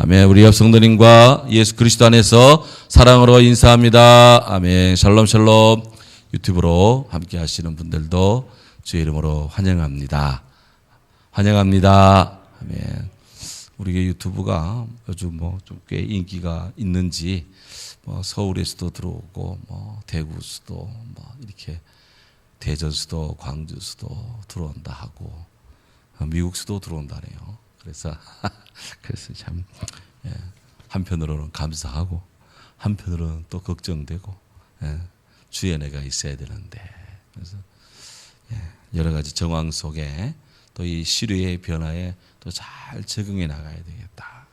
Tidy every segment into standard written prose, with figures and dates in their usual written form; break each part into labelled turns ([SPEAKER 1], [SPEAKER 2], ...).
[SPEAKER 1] 아멘. 우리 옆 성도님과 예수 그리스도 안에서 사랑으로 인사합니다. 아멘. 샬롬 샬롬. 유튜브로 함께 하시는 분들도 주의 이름으로 환영합니다. 환영합니다. 아멘. 우리 유튜브가 요즘 좀 꽤 인기가 있는지 서울에서도 들어오고 대구수도 이렇게 대전수도 광주수도 들어온다 하고 미국수도 들어온다네요. 그래서 참 한편으로는 감사하고 한편으로는 또 걱정되고 주의 은혜가 있어야 되는데 그래서 여러 가지 정황 속에 또 이 시류의 변화에 또 잘 적응해 나가야 되겠다.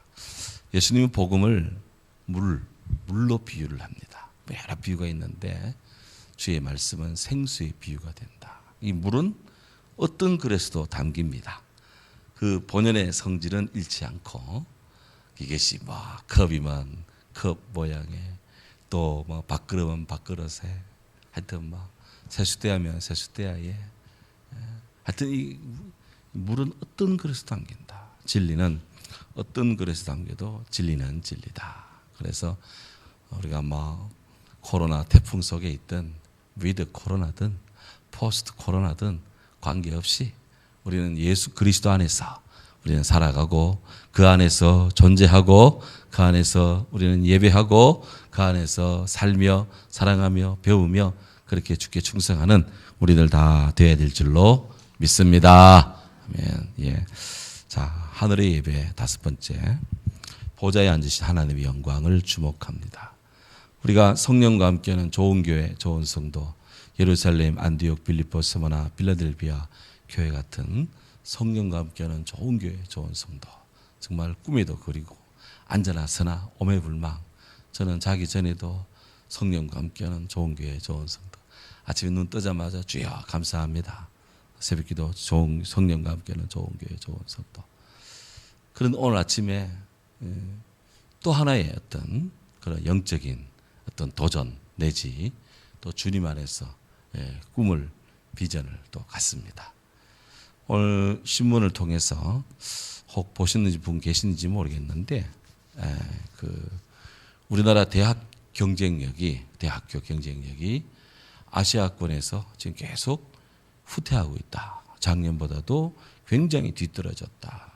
[SPEAKER 1] 예수님은 복음을 물로 비유를 합니다. 여러 비유가 있는데 주의 말씀은 생수의 비유가 된다. 이 물은 어떤 그릇에도 담깁니다. 그 본연의 성질은 잃지 않고 이것이 컵이면 컵 모양에 또 밥그릇은 밥그릇에 하여튼 세수대야면 세수대야에 하여튼 이 물은 어떤 그릇에 담긴다. 진리는 어떤 그릇에 담겨도 진리는 진리다. 그래서 우리가 코로나 태풍 속에 있든 위드 코로나든 포스트 코로나든 관계없이 우리는 예수 그리스도 안에서 우리는 살아가고 그 안에서 존재하고 그 안에서 우리는 예배하고 그 안에서 살며 사랑하며 배우며 그렇게 주께 충성하는 우리들 다 되어야 될 줄로 믿습니다. 아멘. 예. 자, 하늘의 예배 다섯 번째. 보좌에 앉으신 하나님의 영광을 주목합니다. 우리가 성령과 함께하는 좋은 교회, 좋은 성도, 예루살렘, 안디옥, 빌립보, 스무나, 빌라델비아 교회 같은 성령과 함께하는 좋은 교회, 좋은 성도. 정말 꿈에도 그리고 앉아나서나 오매불망. 저는 자기 전에도 성령과 함께하는 좋은 교회, 좋은 성도. 아침에 눈 뜨자마자 주여 감사합니다. 새벽기도 좋은 성령과 함께하는 좋은 교회, 좋은 성도. 그런 오늘 아침에 또 하나의 어떤 그런 영적인 어떤 도전 내지 또 주님 안에서 꿈을 비전을 또 갖습니다. 오늘 신문을 통해서 혹 보셨는지 분 계시는지 모르겠는데 우리나라 대학교 경쟁력이 아시아권에서 지금 계속 후퇴하고 있다. 작년보다도 굉장히 뒤떨어졌다.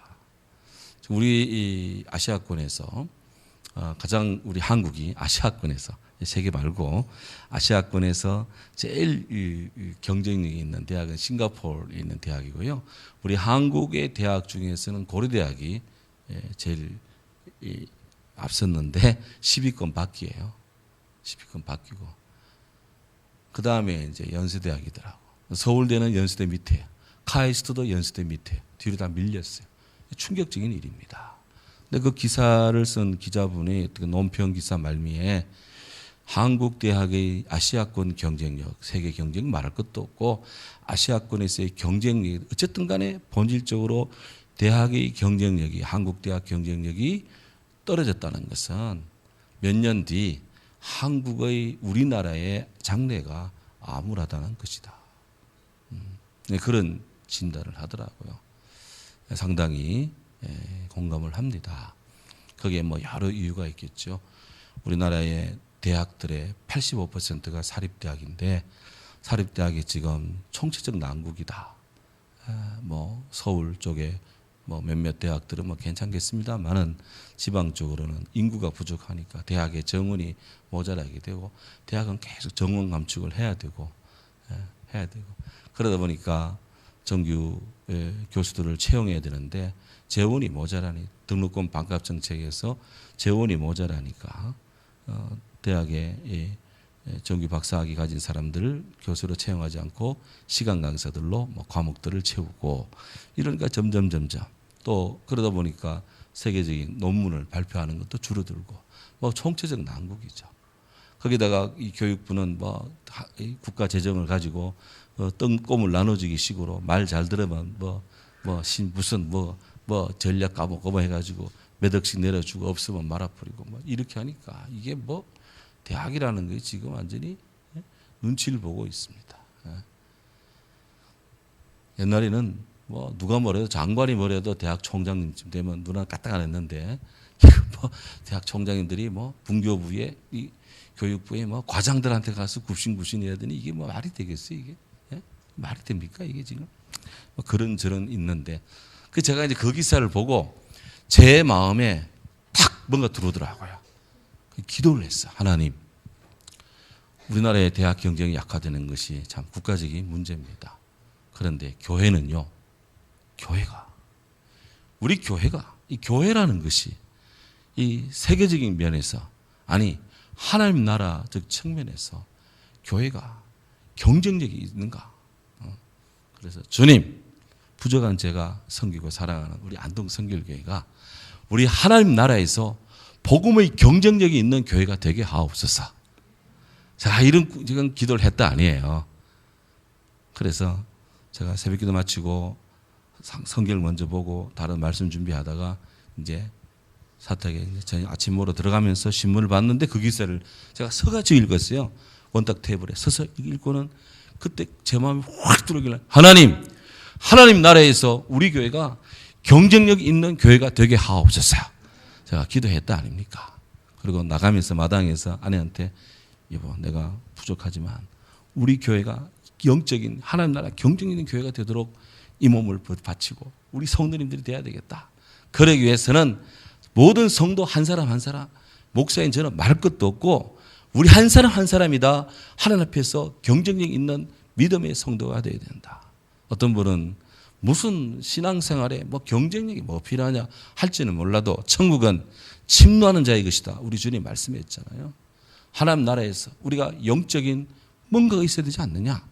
[SPEAKER 1] 우리 이 아시아권에서 가장 우리 한국이 아시아권에서 세계 말고 아시아권에서 제일 경쟁력이 있는 대학은 싱가포르에 있는 대학이고요. 우리 한국의 대학 중에서는 고려대학이 제일 앞섰는데 10위권 밖이에요. 10위권 밖이고 그 다음에 이제 연세대학이더라고. 서울대는 연세대 밑에, 카이스트도 연세대 밑에 뒤로 다 밀렸어요. 충격적인 일입니다. 근데 그 기사를 쓴 기자분이 논평 기사 말미에 한국 대학의 아시아권 경쟁력, 세계 경쟁 말할 것도 없고 아시아권에서의 경쟁력 어쨌든 간에 본질적으로 대학의 경쟁력이 한국 대학 경쟁력이 떨어졌다는 것은 몇 년 뒤 한국의 우리나라의 장래가 암울하다는 것이다. 그런 진단을 하더라고요. 상당히 공감을 합니다. 거기에 여러 이유가 있겠죠. 우리나라의 대학들의 85%가 사립대학인데 사립대학이 지금 총체적 난국이다. 서울 쪽에 몇몇 대학들은 괜찮겠습니다만은 지방 쪽으로는 인구가 부족하니까 대학의 정원이 모자라게 되고 대학은 계속 정원 감축을 해야 되고 그러다 보니까 정규 교수들을 채용해야 되는데 재원이 모자라니 등록금 반값 정책에서 재원이 모자라니까 대학의 정규 박사학위 가진 사람들을 교수로 채용하지 않고 시간 강사들로 과목들을 채우고 이러니까 점점 또 그러다 보니까 세계적인 논문을 발표하는 것도 줄어들고 총체적 난국이죠. 거기다가 이 교육부는 국가 재정을 가지고 뜬꼼을 나눠주기 식으로 말 잘 들으면 무슨 전략 과목 해가지고 몇 억씩 내려주고 없으면 말아버리고 이렇게 하니까 이게 대학이라는 게 지금 완전히 눈치를 보고 있습니다. 옛날에는 뭐 누가 뭐래도 장관이 뭐래도 대학 총장님쯤 되면 누나 까딱 안 했는데 뭐 대학 총장님들이 뭐 분교부에 이 교육부에 뭐 과장들한테 가서 굽신굽신 해야 되니 이게 뭐 말이 되겠어요 이게? 예? 말이 됩니까 이게 지금? 뭐 그런 저런 있는데 그 제가 이제 그 기사를 보고 제 마음에 탁 뭔가 들어오더라고요. 기도를 했어. 하나님, 우리나라의 대학 경쟁이 약화되는 것이 참 국가적인 문제입니다. 그런데 교회는요, 우리 교회가 이 교회라는 것이 이 세계적인 면에서 아니 하나님 나라적 측면에서 교회가 경쟁력이 있는가? 그래서 주님, 부족한 제가 섬기고 사랑하는 우리 안동 성결교회가 우리 하나님 나라에서 복음의 경쟁력이 있는 교회가 되게 하옵소서. 자, 이런 지금 기도를 했다 아니에요. 그래서 제가 새벽기도 마치고 성경을 먼저 보고 다른 말씀 준비하다가 이제 사택에 저녁 아침 먹으러 들어가면서 신문을 봤는데 그 기사를 제가 서가지고 읽었어요. 원탁 테이블에 서서 읽고는 그때 제 마음이 확 들어오길래 하나님 나라에서 우리 교회가 경쟁력 있는 교회가 되게 하옵소서. 제가 기도했다 아닙니까? 그리고 나가면서 마당에서 아내한테 여보 내가 부족하지만 우리 교회가 영적인 하나님 나라 경쟁력 있는 교회가 되도록 이 몸을 바치고 우리 성도님들이 돼야 되겠다. 그러기 위해서는 모든 성도 한 사람 한 사람 목사인 저는 말할 것도 없고 우리 한 사람 한 사람이 다 하나님 앞에서 경쟁력 있는 믿음의 성도가 되어야 된다. 어떤 분은 무슨 신앙생활에 뭐 경쟁력이 뭐 필요하냐 할지는 몰라도 천국은 침노하는 자의 것이다. 우리 주님 말씀했잖아요. 하나님 나라에서 우리가 영적인 뭔가가 있어야 되지 않느냐.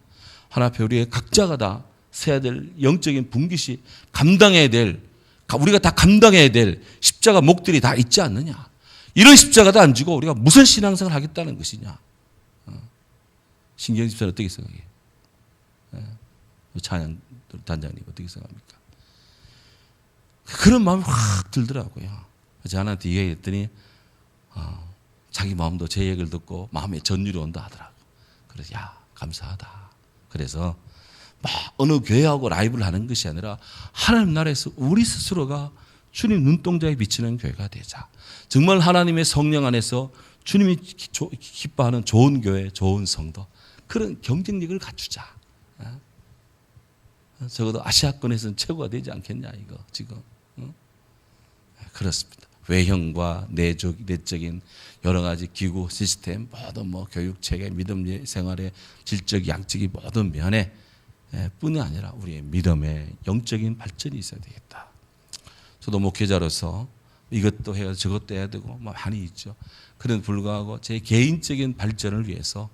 [SPEAKER 1] 하나님 앞에 우리의 각자가 다 세야 될 영적인 분깃이 감당해야 될 우리가 다 감당해야 될 십자가 목들이 다 있지 않느냐. 이런 십자가도 안 지고 우리가 무슨 신앙생활을 하겠다는 것이냐. 신경 집사는 어떻게 생각해요? 찬양 단장님 어떻게 생각합니까? 그런 마음이 확 들더라고요. 저한테 얘기했더니 자기 마음도 제 얘기를 듣고 마음에 전율이 온다 하더라고요. 그래서 야 감사하다. 그래서 막 어느 교회하고 라이브를 하는 것이 아니라 하나님 나라에서 우리 스스로가 주님 눈동자에 비치는 교회가 되자. 정말 하나님의 성령 안에서 주님이 기뻐하는 좋은 교회, 좋은 성도 그런 경쟁력을 갖추자. 적어도 아시아권에서는 최고가 되지 않겠냐 이거 지금. 그렇습니다. 외형과 내적인 여러 가지 기구 시스템 모든 뭐 교육 체계 믿음 생활의 질적 양적인 모든 면에 뿐이 아니라 우리의 믿음의 영적인 발전이 있어야 되겠다. 저도 목회자로서 이것도 해야 저것도 해야 되고 많이 있죠. 그런 불구하고 제 개인적인 발전을 위해서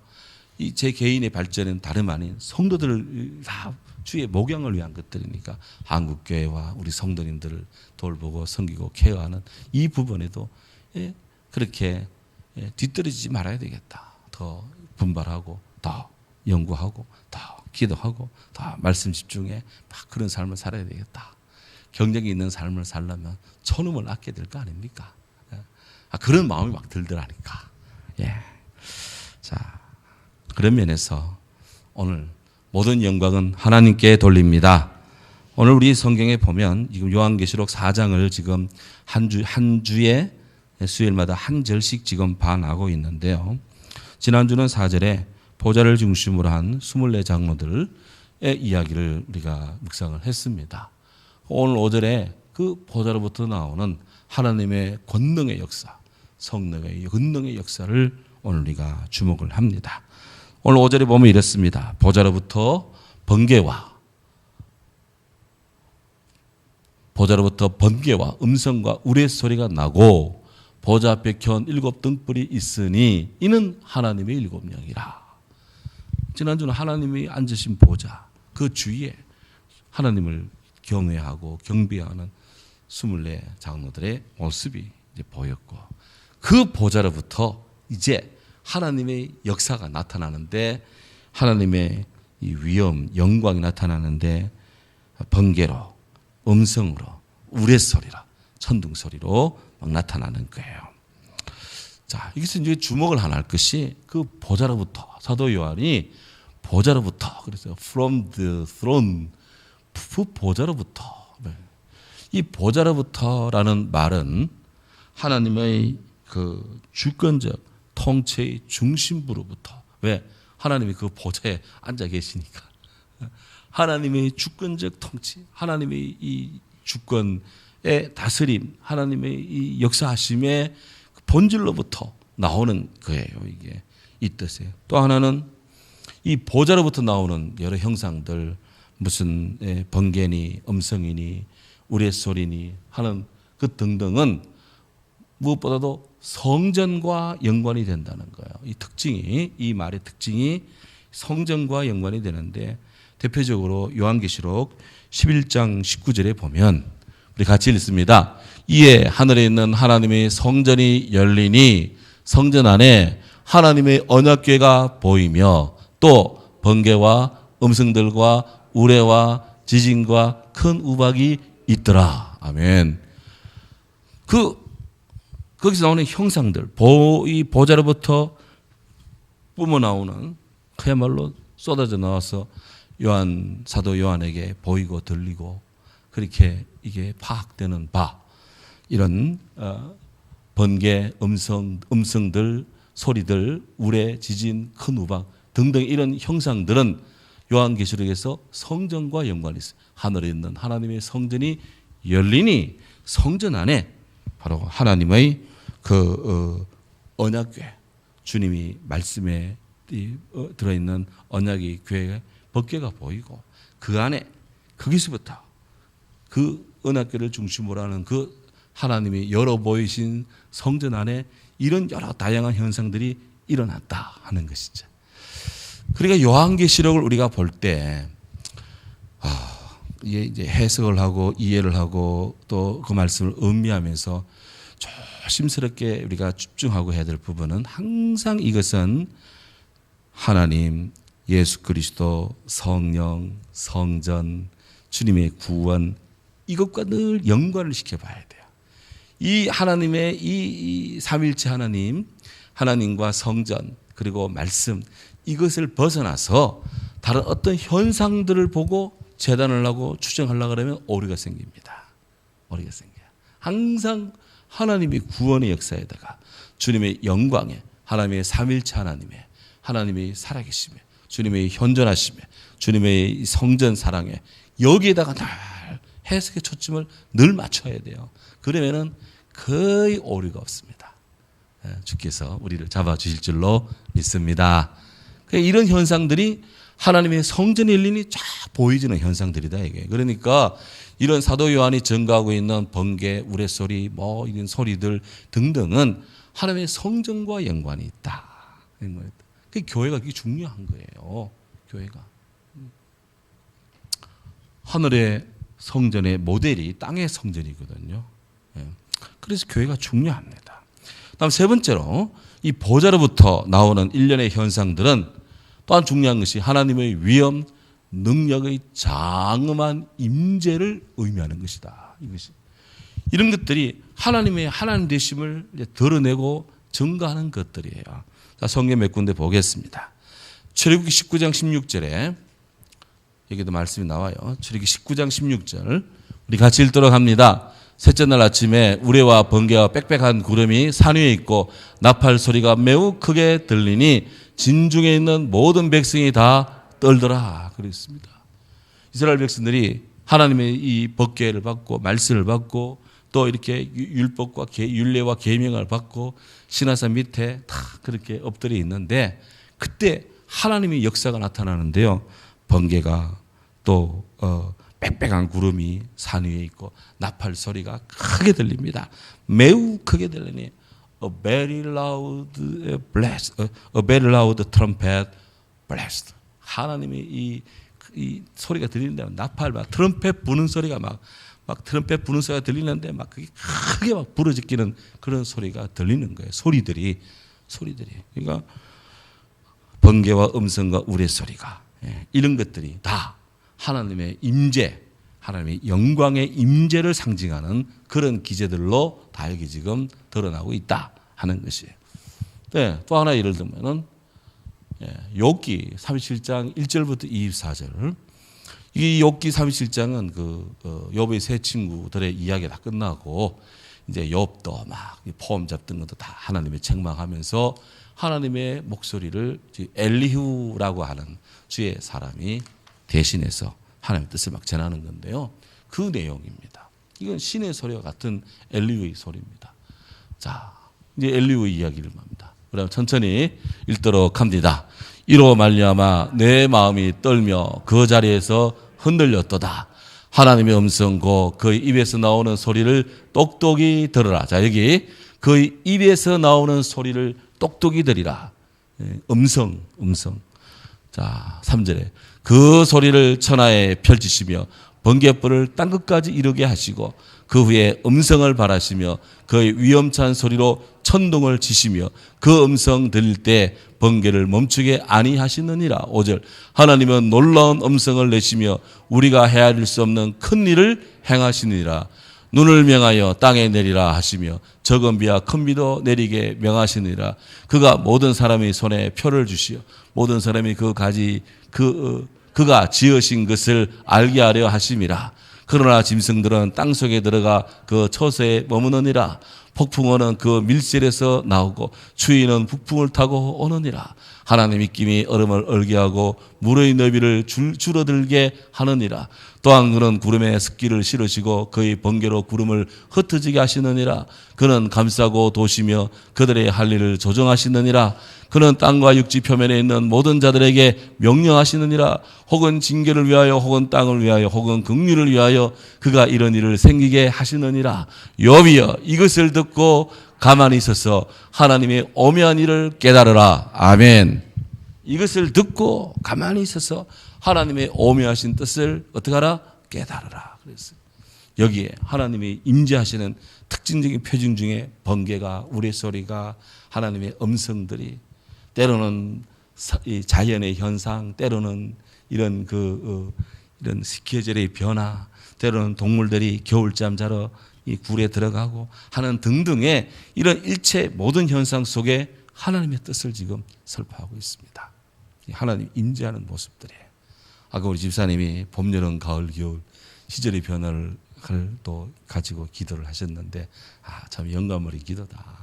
[SPEAKER 1] 이 제 개인의 발전은 다름 아닌 성도들을 다 주의 목양을 위한 것들이니까 한국교회와 우리 성도님들을 돌보고 섬기고 케어하는 이 부분에도 그렇게 뒤떨어지지 말아야 되겠다. 더 분발하고 더 연구하고 더 기도하고 더 말씀 집중해 막 그런 삶을 살아야 되겠다. 경쟁이 있는 삶을 살려면 천음을 아껴야 될 거 아닙니까? 그런 마음이 막 들더라니까. 자, 그런 면에서 오늘 모든 영광은 하나님께 돌립니다. 오늘 우리 성경에 보면 지금 요한계시록 4장을 지금 한 주에 수요일마다 한 절씩 지금 반하고 있는데요. 지난주는 4절에 보좌를 중심으로 한 24장로들의 이야기를 우리가 묵상을 했습니다. 오늘 5절에 그 보좌로부터 나오는 하나님의 권능의 역사, 성령의 권능의 역사를 오늘 우리가 주목을 합니다. 오늘 5절에 보면 이렇습니다. 보좌로부터 번개와 음성과 우레소리가 나고 보좌 앞에 켠 7 등불이 있으니 이는 하나님의 7영이라. 지난주는 하나님이 앉으신 보좌 그 주위에 하나님을 경외하고 경배하는 24장로들의 모습이 이제 보였고 그 보좌로부터 이제 하나님의 역사가 나타나는데 하나님의 이 위엄, 영광이 나타나는데 번개로, 음성으로, 우레소리로, 천둥소리로 막 나타나는 거예요. 자, 여기서 이제 주목을 하나 할 것이 그 보좌로부터 사도 요한이 보좌로부터 그래서 from the throne 그 보좌로부터. 이 보좌로부터라는 말은 하나님의 그 주권적 통치의 중심부로부터. 왜? 하나님이 그 보좌에 앉아 계시니까. 하나님의 주권적 통치, 하나님의 이 주권의 다스림, 하나님의 이 역사하심의 본질로부터 나오는 거예요. 이게 이 뜻이에요. 또 하나는 이 보좌로부터 나오는 여러 형상들, 무슨 번개니 음성이니 우레소리니 하는 그 등등은 무엇보다도 성전과 연관이 된다는 거예요. 이 특징이, 이 말의 특징이 성전과 연관이 되는데, 대표적으로 요한계시록 11장 19절에 보면 우리 같이 읽습니다. 이에 하늘에 있는 하나님의 성전이 열리니 성전 안에 하나님의 언약궤가 보이며 또 번개와 음성들과 우레와 지진과 큰 우박이 있더라. 아멘. 거기서 나오는 형상들, 이 보좌로부터 뿜어 나오는 그야말로 쏟아져 나와서 사도 요한에게 보이고 들리고 그렇게 이게 파악되는 바, 이런 번개, 음성들, 소리들, 우레, 지진, 큰 우박 등등 이런 형상들은 요한계시록에서 성전과 연관이 있어요. 하늘에 있는 하나님의 성전이 열리니 성전 안에 바로 하나님의 그 언약궤, 주님이 말씀에 들어있는 언약의 궤 법궤가 보이고 그 안에 거기서부터 그 언약궤를 중심으로 하는 그 하나님이 열어 보이신 성전 안에 이런 여러 다양한 현상들이 일어났다 하는 것이죠. 그러니까 요한계시록을 우리가 볼 때 이제 해석을 하고 이해를 하고 또 그 말씀을 음미하면서 조심스럽게 우리가 집중하고 해야 될 부분은 항상 이것은 하나님, 예수 그리스도, 성령, 성전, 주님의 구원, 이것과 늘 연관을 시켜봐야 돼요. 이 하나님의 이 삼일체 하나님, 하나님과 성전 그리고 말씀, 이것을 벗어나서 다른 어떤 현상들을 보고 재단을 하고 추정하려고 하면 오류가 생깁니다. 오류가 생겨요. 항상 하나님의 구원의 역사에다가 주님의 영광에, 하나님의 삼일체 하나님의 살아계심에, 주님의 현존하심에, 주님의 성전 사랑에, 여기에다가 늘 해석의 초점을 늘 맞춰야 돼요. 그러면은 거의 오류가 없습니다. 주께서 우리를 잡아주실 줄로 믿습니다. 이런 현상들이 하나님의 성전이 열리니 쫙 보여지는 현상들이다 이게. 그러니까 이런 사도 요한이 증거하고 있는 번개, 우레소리, 이런 소리들 등등은 하나님의 성전과 연관이 있다. 그 교회가 그게 중요한 거예요. 교회가 하늘의 성전의 모델이 땅의 성전이거든요. 그래서 교회가 중요합니다. 다음 세 번째로 이 보좌로부터 나오는 일련의 현상들은 또한 중요한 것이 하나님의 위엄, 능력의 장엄한 임재를 의미하는 것이다. 이것이 이런 것들이 하나님의 하나님 되심을 드러내고 증거하는 것들이에요. 자, 성경 몇 군데 보겠습니다. 출애굽기 19장 16절에 여기도 말씀이 나와요. 출애굽기 19장 16절 우리 같이 읽도록 합니다. 셋째 날 아침에 우레와 번개와 빽빽한 구름이 산 위에 있고 나팔 소리가 매우 크게 들리니 진중에 있는 모든 백성이 다 떨더라 그랬습니다. 이스라엘 백성들이 하나님의 이 법궤를 받고 말씀을 받고 또 이렇게 율법과 율례와 계명을 받고 시내산 밑에 다 그렇게 엎드려 있는데 그때 하나님의 역사가 나타나는데요. 번개가 또 빽빽한 구름이 산 위에 있고 나팔 소리가 크게 들립니다. 매우 크게 들리니 a very loud blast, a very loud trumpet blast. 하나님의 이 소리가 들리는데 나팔 막 트럼펫 부는 소리가 막 트럼펫 부는 소리가 들리는데 막 그게 크게 막 부러지끼는 그런 소리가 들리는 거예요. 소리들이. 그러니까 번개와 음성과 우레 소리가 이런 것들이 다 하나님의 임재, 하나님의 영광의 임재를 상징하는 그런 기제들로 다 여기 지금 드러나고 있다 하는 것이에요. 네, 또 하나 예를 들면은 욥기 37장 1절부터 24절. 이 욥기 37장은 욥의 세 친구들의 이야기가 다 끝나고 이제 욥도 막 포함 잡던 것도 다 하나님의 책망하면서 하나님의 목소리를 엘리후라고 하는 주의 사람이 대신해서 하나님의 뜻을 막 전하는 건데요. 그 내용입니다. 이건 신의 소리와 같은 엘리후의 소리입니다. 자, 이제 엘리후의 이야기를 합니다. 그럼 천천히 읽도록 합니다. 이로 말미암아 내 마음이 떨며 그 자리에서 흔들렸도다. 하나님의 음성 곧 그의 입에서 나오는 소리를 똑똑히 들으라. 자, 여기 그의 입에서 나오는 소리를 똑똑히 들으라. 음성. 자, 3절에 그 소리를 천하에 펼치시며 번갯불을 땅 끝까지 이르게 하시고 그 후에 음성을 발하시며 그의 위험찬 소리로 천둥을 치시며 그 음성 들릴 때 번개를 멈추게 아니하시느니라. 5절 하나님은 놀라운 음성을 내시며 우리가 헤아릴 수 없는 큰 일을 행하시느니라. 눈을 명하여 땅에 내리라 하시며 적은 비와 큰 비도 내리게 명하시느니라. 그가 모든 사람의 손에 표를 주시어 모든 사람이 그가 지으신 것을 알게 하려 하심이라. 그러나 짐승들은 땅속에 들어가 그 처소에 머무느니라. 폭풍어는 그 밀실에서 나오고 추위는 북풍을 타고 오느니라. 하나님의 입김이 얼음을 얼게 하고 물의 너비를 줄어들게 하느니라. 또한 그는 구름에 습기를 실으시고 그의 번개로 구름을 흩어지게 하시느니라. 그는 감싸고 도시며 그들의 할 일을 조정하시느니라. 그는 땅과 육지 표면에 있는 모든 자들에게 명령하시느니라. 혹은 징계를 위하여 혹은 땅을 위하여 혹은 긍휼을 위하여 그가 이런 일을 생기게 하시느니라. 욥이여 이것을 듣고 가만히 있어서 하나님의 오묘한 일을 깨달으라. 아멘. 이것을 듣고 가만히 있어서 하나님의 오묘하신 뜻을 어떻게 하라? 깨달으라. 그랬어요. 여기에 하나님이 임재하시는 특징적인 표징 중에 번개가 우레소리가 하나님의 음성들이 때로는 자연의 현상, 때로는 이런 이런 계절의 변화, 때로는 동물들이 겨울잠 자러 이 굴에 들어가고 하는 등등의 이런 일체 모든 현상 속에 하나님의 뜻을 지금 설파하고 있습니다. 하나님 임재하는 모습들이에요. 아까 우리 집사님이 봄, 여름, 가을, 겨울 시절의 변화를 또 가지고 기도를 하셨는데 참 영감어린 기도다.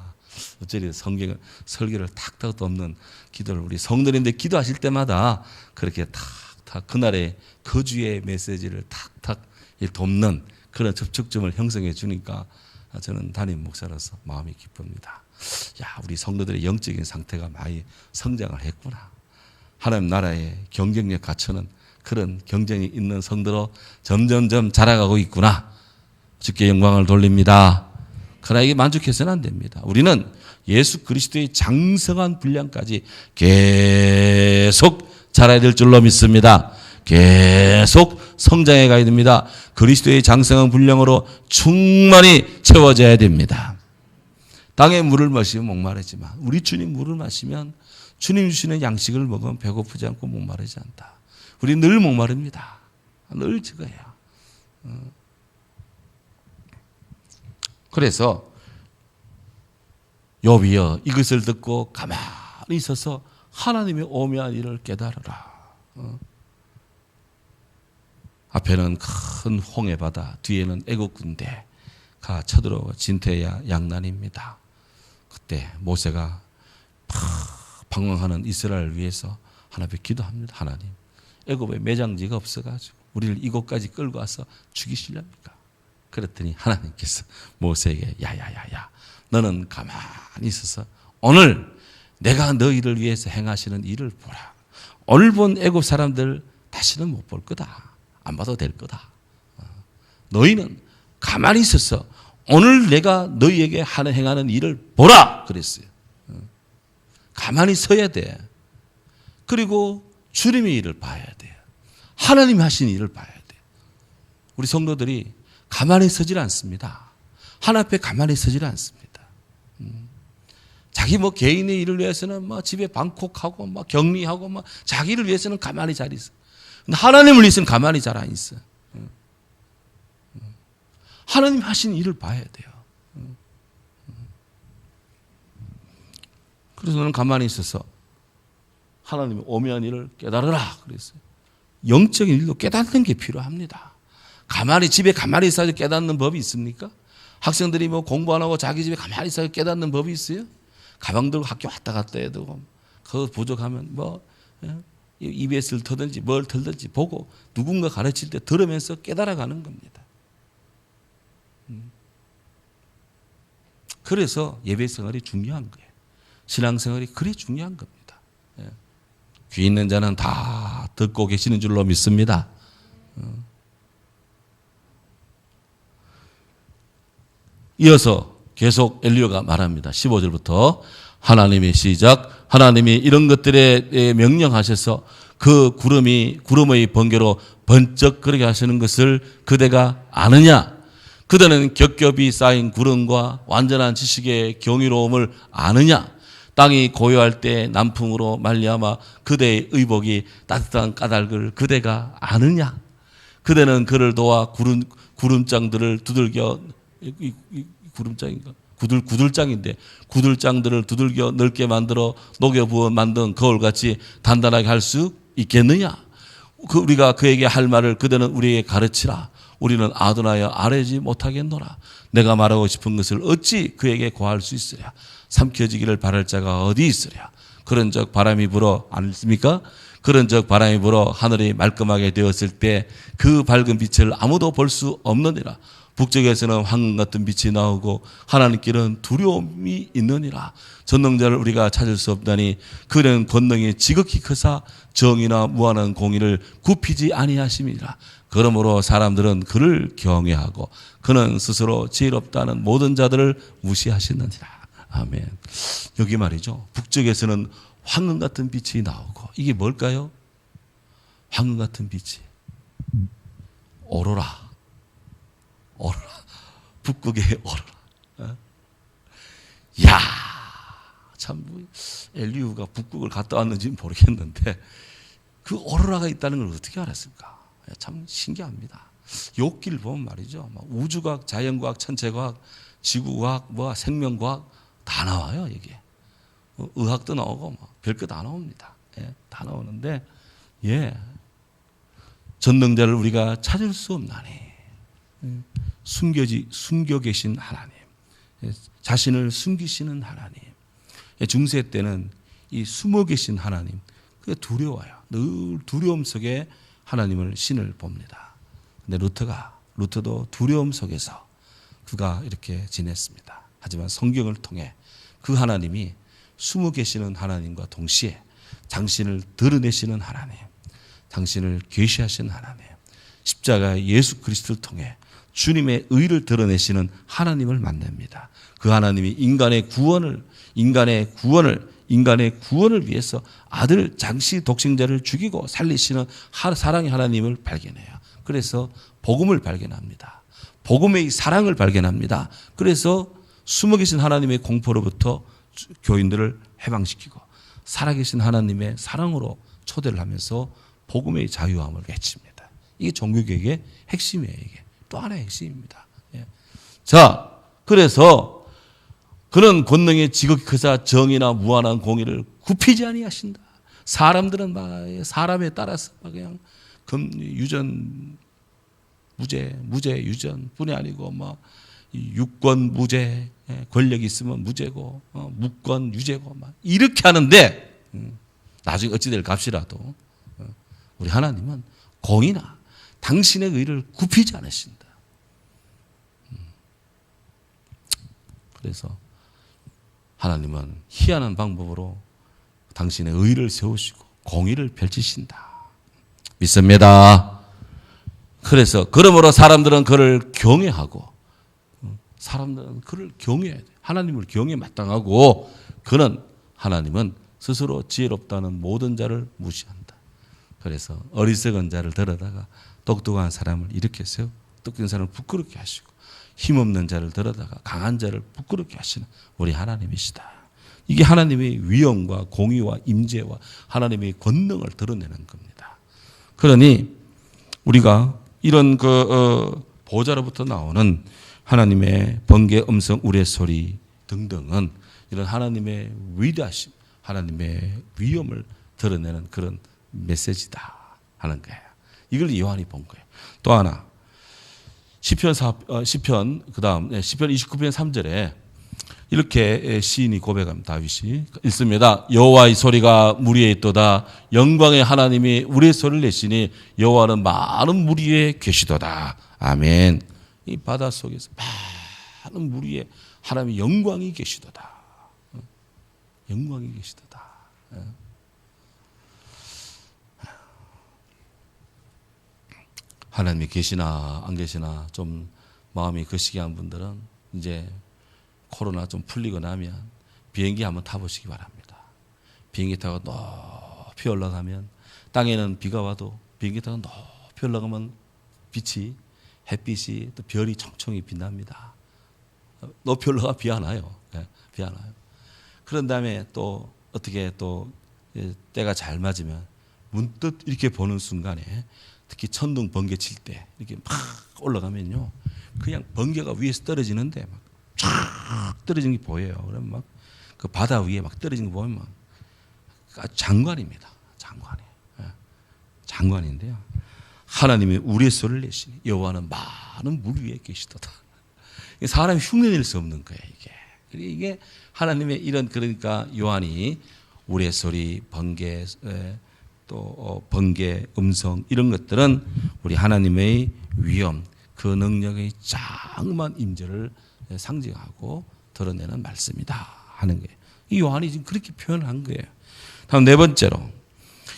[SPEAKER 1] 어쩌리 성경을 설교를 탁탁 덮는 기도를 우리 성도님들 기도하실 때마다 그렇게 탁탁 그날의 그 주의 메시지를 탁탁 덮는 그런 접촉점을 형성해 주니까 저는 담임 목사로서 마음이 기쁩니다. 야, 우리 성도들의 영적인 상태가 많이 성장을 했구나. 하나님 나라의 경쟁력 갖추는 그런 경쟁이 있는 성도로 점점점 자라가고 있구나. 주께 영광을 돌립니다. 그러나 이게 만족해서는 안 됩니다. 우리는 예수 그리스도의 장성한 분량까지 계속 자라야 될 줄로 믿습니다. 계속 성장해 가야 됩니다. 그리스도의 장성한 분량으로 충만히 채워져야 됩니다. 땅에 물을 마시면 목마르지만 우리 주님 물을 마시면 주님 주시는 양식을 먹으면 배고프지 않고 목마르지 않다. 우리 늘 목마릅니다. 늘 적어야. 그래서 욥이여 이것을 듣고 가만히 있어서 하나님의 오묘한 일을 깨달으라. 앞에는 큰 홍해 바다, 뒤에는 애국 군대가 쳐들어오고 진퇴야 양난입니다. 그때 모세가 방황하는 이스라엘을 위해서 하나님께 기도합니다. 하나님, 애굽에 매장지가 없어가지고 우리를 이곳까지 끌고 와서 죽이시렵니까? 그랬더니 하나님께서 모세에게 야야야야, 너는 가만히 있어서 오늘 내가 너희를 위해서 행하시는 일을 보라. 오늘 본 애굽 사람들 다시는 못 볼 거다. 안 봐도 될 거다. 너희는 가만히 있어서 오늘 내가 너희에게 행하는 일을 보라. 그랬어요. 가만히 서야 돼. 그리고 주님의 일을 봐야 돼요. 하나님이 하신 일을 봐야 돼요. 우리 성도들이 가만히 서질 않습니다. 하나님 앞에 가만히 서질 않습니다. 자기 개인의 일을 위해서는 집에 방콕하고 격리하고 자기를 위해서는 가만히 잘 있어. 근데 하나님을 위해서는 가만히 잘 안 있어. 하나님 하신 일을 봐야 돼요. 그래서 너는 가만히 있어서 하나님의 오묘한 일을 깨달으라 그랬어요. 영적인 일도 깨닫는 게 필요합니다. 집에 가만히 있어야 깨닫는 법이 있습니까? 학생들이 뭐 공부 안 하고 자기 집에 가만히 있어야 깨닫는 법이 있어요? 가방 들고 학교 왔다 갔다 해도 그거 부족하면 EBS를 터든지 뭘 틀든지 보고 누군가 가르칠 때 들으면서 깨달아가는 겁니다. 그래서 예배 생활이 중요한 거예요. 신앙생활이 그래 중요한 겁니다. 귀 있는 자는 다 듣고 계시는 줄로 믿습니다. 이어서 계속 엘리야가 말합니다. 15절부터 하나님이 시작. 하나님이 이런 것들에 명령하셔서 그 구름의 번개로 번쩍거리게 하시는 것을 그대가 아느냐? 그대는 겹겹이 쌓인 구름과 완전한 지식의 경이로움을 아느냐? 땅이 고요할 때 남풍으로 말미암아 그대의 의복이 따뜻한 까닭을 그대가 아느냐? 그대는 그를 도와 구름장들을 두들겨 구름장인가? 구들장인데 구들장들을 두들겨 넓게 만들어 녹여 부어 만든 거울같이 단단하게 할 수 있겠느냐? 우리가 그에게 할 말을 그대는 우리에게 가르치라. 우리는 아도나여 알지 못하겠노라. 내가 말하고 싶은 것을 어찌 그에게 고할 수 있으랴. 삼켜지기를 바랄 자가 어디 있으랴. 그런즉 바람이 불어 않습니까? 그런즉 바람이 불어 하늘이 말끔하게 되었을 때 그 밝은 빛을 아무도 볼 수 없느니라. 북쪽에서는 황금 같은 빛이 나오고 하나님께는 두려움이 있느니라. 전능자를 우리가 찾을 수 없다니 그는 권능이 지극히 크사 정의나 무한한 공의를 굽히지 아니하심이라. 그러므로 사람들은 그를 경외하고 그는 스스로 지혜롭다는 모든 자들을 무시하시느니라. 아멘. 여기 말이죠. 북쪽에서는 황금 같은 빛이 나오고 이게 뭘까요? 황금 같은 빛이 오로라. 북극의 오로라. 야, 참 엘리후가 북극을 갔다 왔는지는 모르겠는데 그 오로라가 있다는 걸 어떻게 알았을까? 참 신기합니다. 욥기를 보면 말이죠. 우주과학, 자연과학, 천체과학, 지구과학, 생명과학 다 나와요. 이게 의학도 나오고 별거 다 나옵니다. 다 나오는데 전능자를 우리가 찾을 수 없나니. 숨겨 계신 하나님, 자신을 숨기시는 하나님. 중세 때는 이 숨어 계신 하나님, 그게 두려워요. 늘 두려움 속에 하나님을 신을 봅니다. 근데 루터도 두려움 속에서 그가 이렇게 지냈습니다. 하지만 성경을 통해 그 하나님이 숨어 계시는 하나님과 동시에 당신을 드러내시는 하나님, 당신을 계시하신 하나님, 십자가 예수 그리스도를 통해 주님의 의를 드러내시는 하나님을 만납니다. 그 하나님이 인간의 구원을 위해서 아들 장시 독생자를 죽이고 살리시는 사랑의 하나님을 발견해요. 그래서 복음을 발견합니다. 복음의 사랑을 발견합니다. 그래서 숨어 계신 하나님의 공포로부터 교인들을 해방시키고 살아계신 하나님의 사랑으로 초대를 하면서 복음의 자유함을 외칩니다. 이게 종교개혁의 핵심이에요. 이게 또 하나의 핵심입니다. 자, 그래서 그는 권능의 지극히 크사 정의나 무한한 공의를 굽히지 아니하신다. 사람들은 사람에 따라서 그냥 유전 무죄 유전뿐이 아니고 유권 무죄, 권력이 있으면 무죄고 무권 유죄고 이렇게 하는데 나중에 어찌 될 값이라도 우리 하나님은 공의나 당신의 의를 굽히지 않으신다. 그래서 하나님은 희한한 방법으로 당신의 의를 세우시고 공의를 펼치신다. 믿습니다. 그래서 그러므로 사람들은 그를 경외하고 사람들은 그를 경외해야 돼. 하나님을 경외 마땅하고 하나님은 스스로 지혜롭다는 모든 자를 무시한다. 그래서 어리석은 자를 들어다가 똑똑한 사람을 일으켜서 똑똑한 사람을 부끄럽게 하시고 힘없는 자를 들어다가 강한 자를 부끄럽게 하시는 우리 하나님이시다. 이게 하나님의 위엄과 공의와 임재와 하나님의 권능을 드러내는 겁니다. 그러니 우리가 이런 보좌로부터 나오는 하나님의 번개, 음성, 우레소리 등등은 이런 하나님의 위대하심, 하나님의 위엄을 드러내는 그런 메시지다 하는 거예요. 이걸 요한이 본 거예요. 또 하나 시편 그다음 시편 29편 3절에 이렇게 시인이 고백합니다. 다윗이 읽습니다. 여호와의 소리가 물 위에 있도다. 영광의 하나님이 우리의 소리를 내시니 여호와는 많은 물 위에 계시도다. 아멘. 이 바다 속에서 많은 물 위에 하나님의 영광이 계시도다. 영광이 계시도다. 하나님이 계시나 안 계시나 좀 마음이 거시기한 분들은 이제 코로나 좀 풀리고 나면 비행기 한번 타보시기 바랍니다. 비행기 타고 높이 올라가면 땅에는 비가 와도 비행기 타고 높이 올라가면 빛이 햇빛이 또 별이 총총히 빛납니다. 높이 올라가 비 안 와요. 비 안 와요. 그런 다음에 또 어떻게 또 때가 잘 맞으면 문득 이렇게 보는 순간에 특히 천둥 번개 칠 때 이렇게 막 올라가면요 그냥 번개가 위에서 떨어지는데 막 쫙 떨어지는 게 보여요. 그러면 막 그 바다 위에 막 떨어지는 거 보면 막 장관입니다. 장관인데요. 하나님이 우리의 소리를 내시니 여호와는 많은 물 위에 계시도다. 사람이 흉내낼 수 없는 거예요. 이게 하나님의 이런 그러니까 요한이 우리의 소리, 번개, 또 번개, 음성 이런 것들은 우리 하나님의 위엄, 그 능력의 장엄한 임재를 상징하고 드러내는 말씀이다 하는 거예요. 이 요한이 지금 그렇게 표현한 거예요. 다음 네 번째로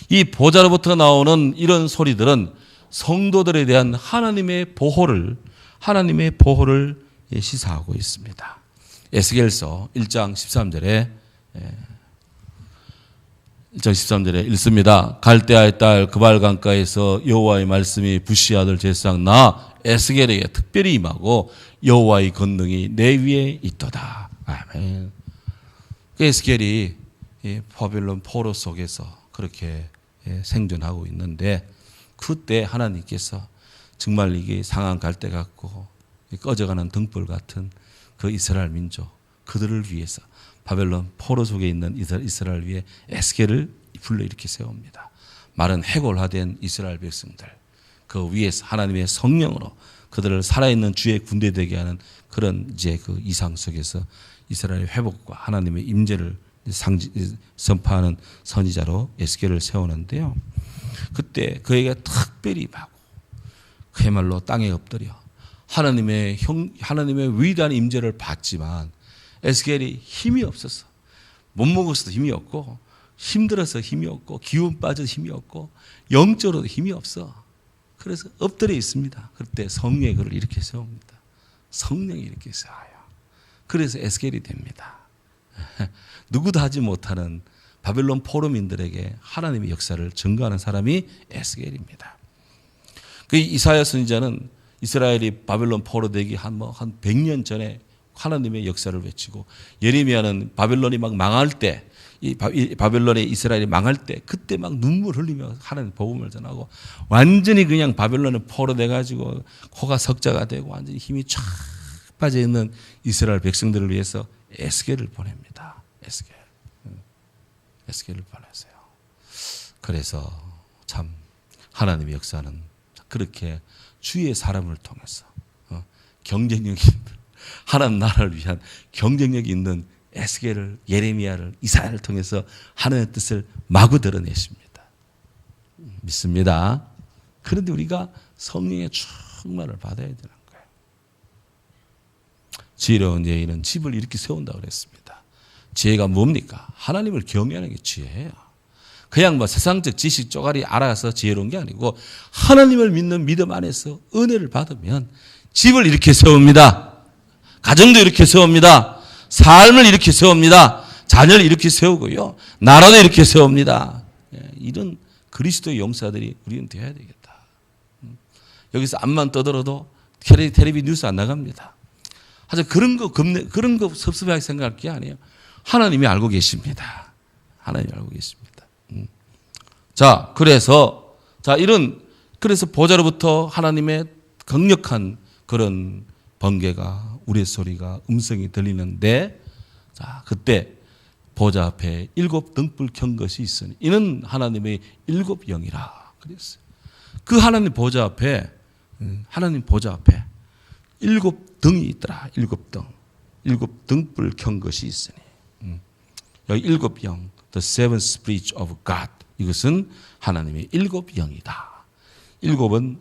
[SPEAKER 1] 이 보좌로부터 나오는 이런 소리들은 성도들에 대한 하나님의 보호를 시사하고 있습니다. 에스겔서 1장 13절에 읽습니다. 갈대아의 딸 그발 강가에서 여호와의 말씀이 부시 아들 제사장 나 에스겔에게 특별히 임하고 여호와의 권능이 내 위에 있도다. 아멘. 에스겔이 바벨론 포로 속에서 그렇게 생존하고 있는데 그때 하나님께서 정말 이게 상한 갈대 같고 꺼져가는 등불 같은 그 이스라엘 민족 그들을 위해서 바벨론 포로 속에 있는 이스라엘 위에 에스겔을 불러일으켜 세웁니다. 마른 해골화된 이스라엘 백성들 그 위에서 하나님의 성령으로 그들을 살아있는 주의 군대 되게 하는 그런 이제 그 이상 속에서 이스라엘의 회복과 하나님의 임재를 선포하는 선지자로 에스겔을 세우는데요. 그때 그에게 특별히 임하고 그야말로 땅에 엎드려 하나님의 위대한 임재를 받지만 에스겔이 힘이 없었어. 못 먹었어도 힘이 없고 힘들어서 힘이 없고 기운 빠져서 힘이 없고 영적으로도 힘이 없어. 그래서 엎드려 있습니다. 그때 성령이 그를 이렇게 세웁니다. 성령이 이렇게 세워요. 그래서 에스겔이 됩니다. 누구도 하지 못하는 바벨론 포로민들에게 하나님의 역사를 증거하는 사람이 에스겔입니다. 그 이사야 선지자는 이스라엘이 바벨론 포로 되기 한 100년 전에 하나님의 역사를 외치고 예레미야는 바벨론이 막 망할 때 이 바벨론의 이스라엘이 망할 때 그때 막 눈물 흘리며 하나님 복음을 전하고 완전히 그냥 바벨론에 포로돼 가지고 코가 석자가 되고 완전히 힘이 쫙 빠져 있는 이스라엘 백성들을 위해서 에스겔을 보냅니다. 에스겔을 보내세요. 그래서 참 하나님의 역사는 그렇게 주의 사람을 통해서 경쟁력이 있는 하나님 나라를 위한 경쟁력이 있는 에스겔을 예레미야를 이사야를 통해서 하나님의 뜻을 마구 드러내십니다. 믿습니다. 그런데 우리가 성령의 충만을 받아야 되는 거예요. 지혜로운 여인은 집을 이렇게 세운다고 그랬습니다. 지혜가 뭡니까? 하나님을 경외하는 게 지혜예요. 그냥 세상적 지식 쪼가리 알아서 지혜로운 게 아니고 하나님을 믿는 믿음 안에서 은혜를 받으면 집을 이렇게 세웁니다. 가정도 이렇게 세웁니다. 삶을 이렇게 세웁니다. 자녀를 이렇게 세우고요. 나라도 이렇게 세웁니다. 이런 그리스도의 용사들이 우리는 되어야 되겠다. 여기서 앞만 떠들어도 텔레비 뉴스 안 나갑니다. 하여튼 그런 거 섭섭하게 생각할 게 아니에요. 하나님이 알고 계십니다. 하나님이 알고 계십니다. 자, 그래서 보좌로부터 하나님의 강력한 그런 번개가 우리의 소리가 음성이 들리는데 자, 그때 보좌 앞에 7 등불 켠 것이 있으니 이는 하나님의 7 영이라 그랬어요. 그 하나님 보좌 앞에 하나님 보좌 앞에 7등이 있더라. 7등. 7등불 켠 것이 있으니. 여기 7영, the seven spirits of God. 이것은 하나님의 7영이다. 7은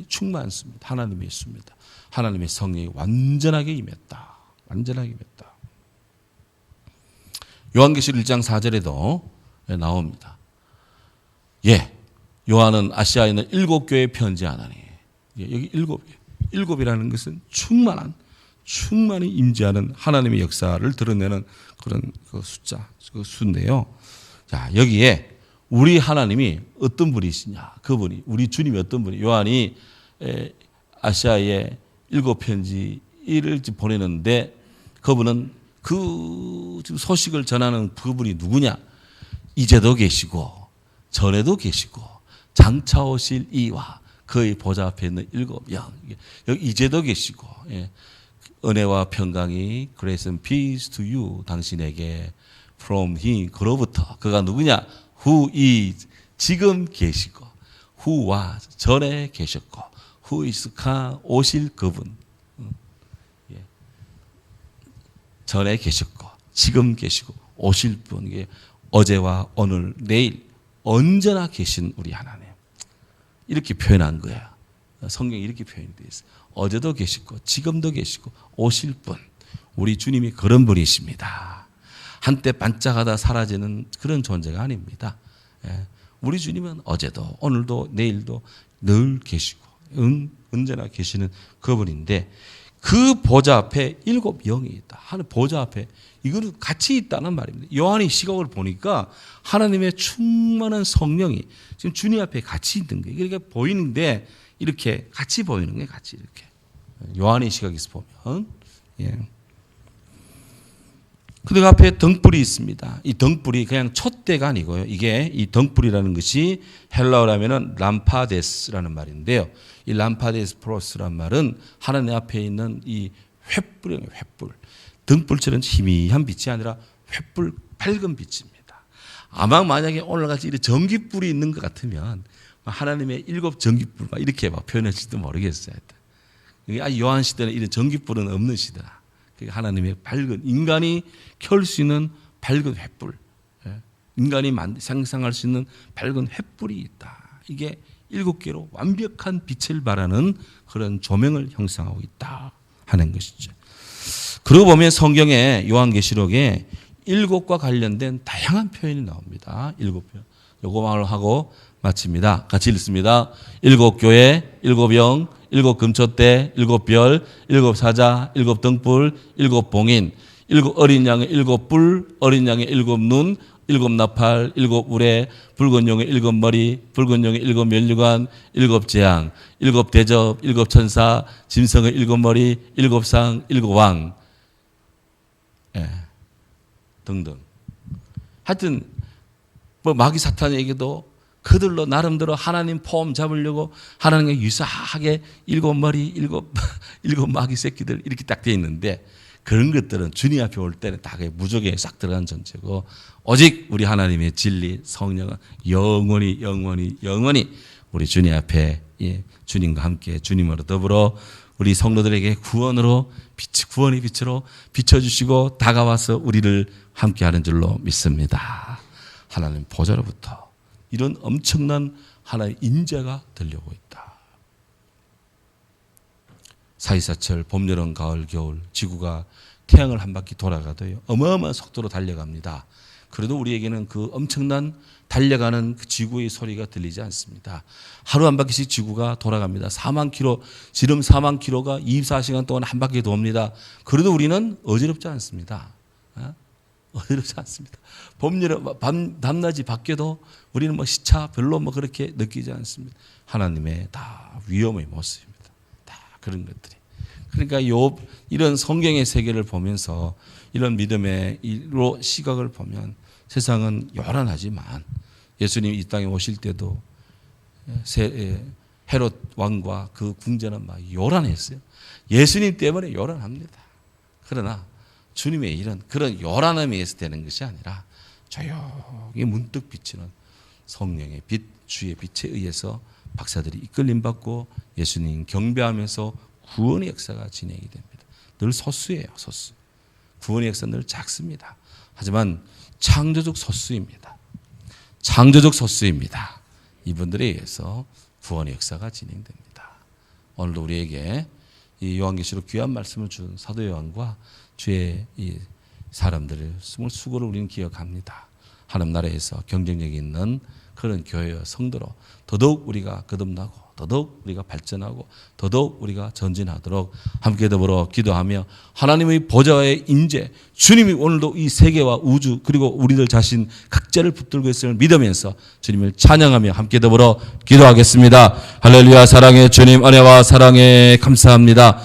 [SPEAKER 1] 충만습니다. 하나님이 있습니다. 하나님의 성령이 완전하게 임했다. 완전하게 임했다. 요한계시록 1장 4절에도 나옵니다. 요한은 아시아에 있는 7교회에 편지하나니. 여기 7이라는 것은 충만히 임재하는 하나님의 역사를 드러내는 그런 그 숫자, 그 수인데요. 자, 여기에 우리 하나님이 어떤 분이시냐? 그분이, 우리 주님이 어떤 분이, 요한이 아시아에 7편지를 보내는데 그분은 그 소식을 전하는 그분이 누구냐? 이제도 계시고, 전에도 계시고, 장차 오실 이와 그의 보좌 앞에 있는 7영. 여기 이제도 계시고, 은혜와 평강이 grace and peace to you 당신에게 from him 그로부터 그가 누구냐? who is 지금 계시고 who was 전에 계셨고 who is come 오실 그분 전에 계셨고 지금 계시고 오실 분 이게 어제와 오늘 내일 언제나 계신 우리 하나님 이렇게 표현한 거야. 성경이 이렇게 표현이 되어 있어요. 어제도 계시고 지금도 계시고 오실 분 우리 주님이 그런 분이십니다. 한때 반짝하다 사라지는 그런 존재가 아닙니다. 우리 주님은 어제도 오늘도 내일도 늘 계시고 언제나 계시는 그분인데 그 보좌 앞에 7영이 있다. 하늘 보좌 앞에 이거는 같이 있다는 말입니다. 요한이 시각을 보니까 하나님의 충만한 성령이 지금 주님 앞에 같이 있는 거예요. 그러니까 보이는데 이렇게 같이 보이는 거예요. 같이 이렇게. 요한의 시각에서 보면. 그 앞에 등불이 있습니다. 이 등불이 그냥 촛대가 아니고요. 이게 이 등불이라는 것이 헬라어로 하면은 람파데스라는 말인데요. 이 람파데스 프로스라는 말은 하나님 앞에 있는 이 횃불이에요. 횃불. 등불처럼 희미한 빛이 아니라 횃불 밝은 빛입니다. 아마 만약에 오늘같이 이렇게 전깃불이 있는 것 같으면 하나님의 7 전깃불 이렇게 막 표현할지도 모르겠어요. 요한 시대는 이런 전깃불은 없는 시대다. 하나님의 밝은 인간이 켤 수 있는 밝은 횃불, 인간이 상상할 수 있는 밝은 횃불이 있다. 이게 7개로 완벽한 빛을 발하는 그런 조명을 형성하고 있다 하는 것이죠. 그러고 보면 성경에 요한계시록에 7과 관련된 다양한 표현이 나옵니다. 7표현. 요거만을 하고 마칩니다. 같이 읽습니다. 7교회, 7영, 7 금촛대, 7별, 7 사자, 7 등불, 7 봉인, 7 어린 양의 7 뿔, 어린 양의 7 눈, 7 나팔, 7 우레, 붉은 용의 7 머리, 붉은 용의 7 면류관, 7 재앙, 7 대접, 7 천사, 짐승의 7 머리, 7 상, 7 왕, 등등. 하여튼 뭐 마귀 사탄에게도 그들로 나름대로 하나님 폼 잡으려고 하나님과 유사하게 7 머리, 7 마귀 새끼들 이렇게 딱 되어 있는데 그런 것들은 주님 앞에 올 때는 다 무적에 싹 들어간 전체고 오직 우리 하나님의 진리 성령은 영원히 우리 주님 앞에 주님과 함께 주님으로 더불어 우리 성도들에게 구원의 빛으로 비춰주시고 다가와서 우리를 함께하는 줄로 믿습니다. 하나님 보좌로부터 이런 엄청난 하나의 인재가 들려오고 있다. 사이사철, 봄, 여름, 가을, 겨울 지구가 태양을 한 바퀴 돌아가도요 어마어마한 속도로 달려갑니다. 그래도 우리에게는 그 엄청난 달려가는 그 지구의 소리가 들리지 않습니다. 하루 한 바퀴씩 지구가 돌아갑니다. 4만 킬로, 지름 4만 킬로가 24시간 동안 한 바퀴 돕니다. 그래도 우리는 어지럽지 않습니다. 어지럽지 않습니다. 봄, 여름, 밤낮이 바뀌어도 우리는 뭐 시차 별로 뭐 그렇게 느끼지 않습니다. 하나님의 다 위엄의 모습입니다. 다 그런 것들이. 그러니까 이런 성경의 세계를 보면서 이런 믿음의 시각을 보면 세상은 요란하지만 예수님이 이 땅에 오실 때도 헤롯 왕과 그 궁전은 막 요란했어요. 예수님 때문에 요란합니다. 그러나 주님의 일은 그런 요란함에 의해서 되는 것이 아니라 조용히 문득 비치는 성령의 빛, 주의 빛에 의해서 박사들이 이끌림받고 예수님 경배하면서 구원의 역사가 진행이 됩니다. 늘 소수예요. 소수. 구원의 역사는 늘 작습니다. 하지만 창조적 소수입니다. 창조적 소수입니다. 이분들에 의해서 구원의 역사가 진행됩니다. 오늘도 우리에게 이 요한계시록 귀한 말씀을 준 사도 요한과 주의 이 사람들의 수고를 우리는 기억합니다. 하나님 나라에서 경쟁력이 있는 그런 교회와 성도로 더더욱 우리가 거듭나고 더더욱 우리가 발전하고 더더욱 우리가 전진하도록 함께 더불어 기도하며 하나님의 보좌의 임재, 주님이 오늘도 이 세계와 우주 그리고 우리들 자신 각자를 붙들고 있음을 믿으면서 주님을 찬양하며 함께 더불어 기도하겠습니다. 할렐루야. 사랑의 주님, 은혜와 사랑에 감사합니다.